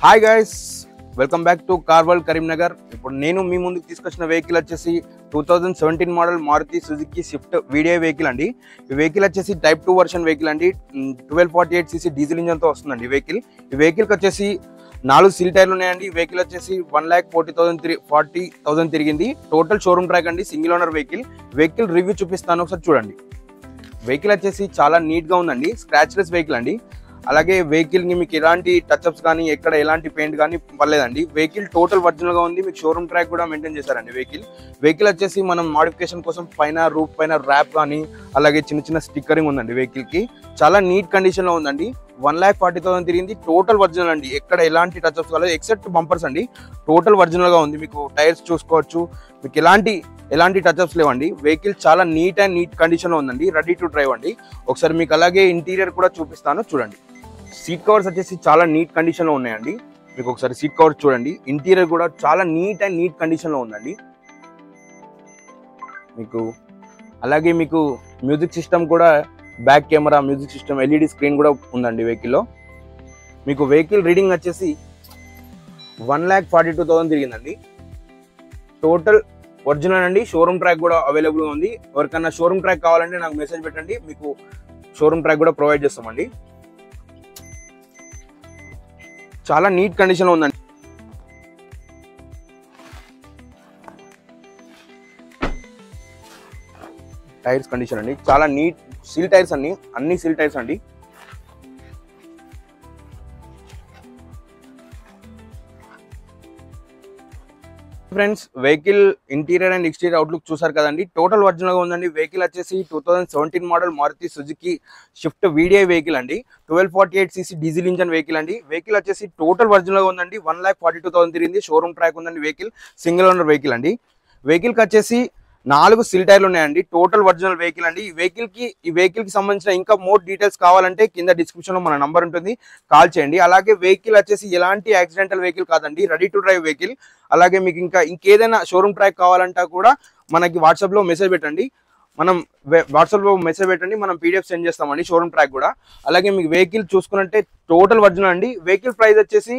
Hi guys, welcome back to car world Karimnagar. ఇప్పుడు నేను మీ ముందుకు తీసుకొచ్చిన వెహికల్ వచ్చేసి 2017 model Maruti Suzuki Swift VDI vehicle అండి. ఈ వెహికల్ వచ్చేసి టైప్ 2 వర్షన్ వెహికల్ అండి. 1248cc డీజిల్ ఇంజన్తో వస్తుందండి ఈ వెహికల్కి వచ్చేసి 4 సీల్ టైర్లు ఉన్నాయండి. ఈ వెహికల్ వచ్చేసి 1,40,000 తిరిగింది. టోటల్ షోరూమ్ ట్రాక్ అండి, సింగిల్ ఓనర్ వెహికల్ రివ్యూ చూపిస్తాను, ఒకసారి చూడండి. వెహికల్ వచ్చేసి చాలా నీట్గా ఉందండి, స్క్రాచ్లెస్ వెహికల్ అండి. అలాగే వెహికల్కి మీకు ఎలాంటి టచ్అప్స్ కానీ ఎక్కడ ఎలాంటి పెయింట్ కానీ పర్లేదండి. వెహికల్ టోటల్ ఒరిజినల్గా ఉంది. మీకు షోరూమ్ ట్రాక్ కూడా మెయింటైన్ చేశారండి. వెహికల్ వచ్చేసి మనం మాడిఫికేషన్ కోసం రూఫ్ పైన ర్యాప్ కానీ అలాగే చిన్న స్టిక్కరింగ్ ఉందండి. వెహికల్కి చాలా నీట్ కండిషన్లో ఉందండి. 1,40,000 తిరిగింది. టోటల్ ఒరిజినల్ అండి, ఎక్కడ ఎలాంటి టచ్అప్స్ కాలేదు ఎక్సెప్ట్ బంపర్స్ అండి. టోటల్ ఒరిజినల్గా ఉంది. మీకు టైర్స్ చూసుకోవచ్చు, మీకు ఎలాంటి టచ్అప్స్ లేవండి. వెహికల్ చాలా నీట్ కండిషన్లో ఉందండి, రెడీ టు డ్రైవ్ అండి. ఒకసారి మీకు అలాగే ఇంటీరియర్ కూడా చూపిస్తాను, చూడండి. సీట్ కవర్స్ వచ్చేసి చాలా నీట్ కండిషన్లో ఉన్నాయండి. మీకు ఒకసారి సీట్ కవర్స్ చూడండి. ఇంటీరియర్ కూడా చాలా నీట్ కండిషన్లో ఉందండి. అలాగే మీకు మ్యూజిక్ సిస్టమ్ కూడా, back camera, music system, LED screen కూడా ఉందండి వెహికల్లో. మీకు వెహికల్ రీడింగ్ వచ్చేసి 1,42,000 తిరిగిందండి. టోటల్ ఒరిజినల్ అండి. షోరూమ్ ట్రాక్ కూడా అవైలబుల్గా ఉంది. ఎవరికైనా షోరూమ్ ట్రాక్ కావాలంటే నాకు మెసేజ్ పెట్టండి, మీకు షోరూమ్ ట్రాక్ కూడా ప్రొవైడ్ చేస్తామండి. చాలా నీట్ కండిషన్లో ఉందండి. టైర్స్ కండిషన్ అండి చాలా నీట్. సీల్ టైర్స్ అన్ని సీల్ టైర్స్ అండి. Friends, vehicle interior and exterior outlook చూసారు కదండి. టోటల్ ఒరిజినల్గా ఉందండి. వెహికల్ వచ్చేసి 2017 model Maruti Suzuki Swift VDI vehicle అండి. 1248cc డీజిల్ ఇంజన్ వెహికల్ అండి. వెహికల్ వచ్చేసి టోటల్ ఒరిజినల్గా ఉందండి. 1,42,000 తిరిగింది. షోరూమ్ ట్రాక్ ఉందండి. వెహికల్ సింగిల్ ఓనర్ వెహికల్ అండి. వెహికల్కి వచ్చేసి 4 సీల్ టైర్లు ఉన్నాయండి. టోటల్ ఒరిజినల్ వెహికల్ అండి. ఈ వెహికల్కి సంబంధించిన ఇంకా మోర్ డీటెయిల్స్ కావాలంటే కింద డిస్క్రిప్షన్లో మన నంబర్ ఉంటుంది, కాల్ చేయండి. అలాగే వెహికల్ వచ్చేసి ఎలాంటి యాక్సిడెంటల్ వెహికల్ కాదండి, రెడీ టు డ్రైవ్ వెహికల్. అలాగే మీకు ఇంకేదైనా షోరూమ్ ట్రాక్ కావాలంటే కూడా మనకి వాట్సాప్లో మెసేజ్ పెట్టండి. మనం పీడిఎఫ్ సెండ్ చేస్తామండి, షోరూమ్ ట్రాక్ కూడా. అలాగే మీకు వెహికల్ చూసుకున్నట్టే టోటల్ ఒరిజినల్ అండి. వెహికల్ ప్రైస్ వచ్చేసి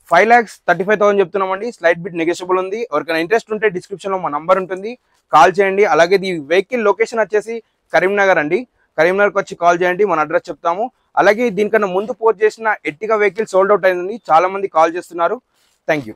5,35,000 చెప్తున్నామండి. స్లైట్ బిట్ నెగోషియబుల్ ఉంది. ఎవరికైనా ఇంట్రెస్ట్ ఉంటే డిస్క్రిప్షన్లో మా నంబర్ ఉంటుంది, కాల్ చేయండి. అలాగే ఈ వెహికల్ లొకేషన్ వచ్చేసి కరీంనగర్ అండి. కరీంనగర్కి వచ్చి కాల్ చేయండి, మన అడ్రస్ చెప్తాము. అలాగే దీనికన్నా ముందు పోస్ట్ చేసిన ఎర్టిగా వెహికల్ సోల్డ్ అవుట్ అయిందండి. చాలా మంది కాల్ చేస్తున్నారు. Thank you.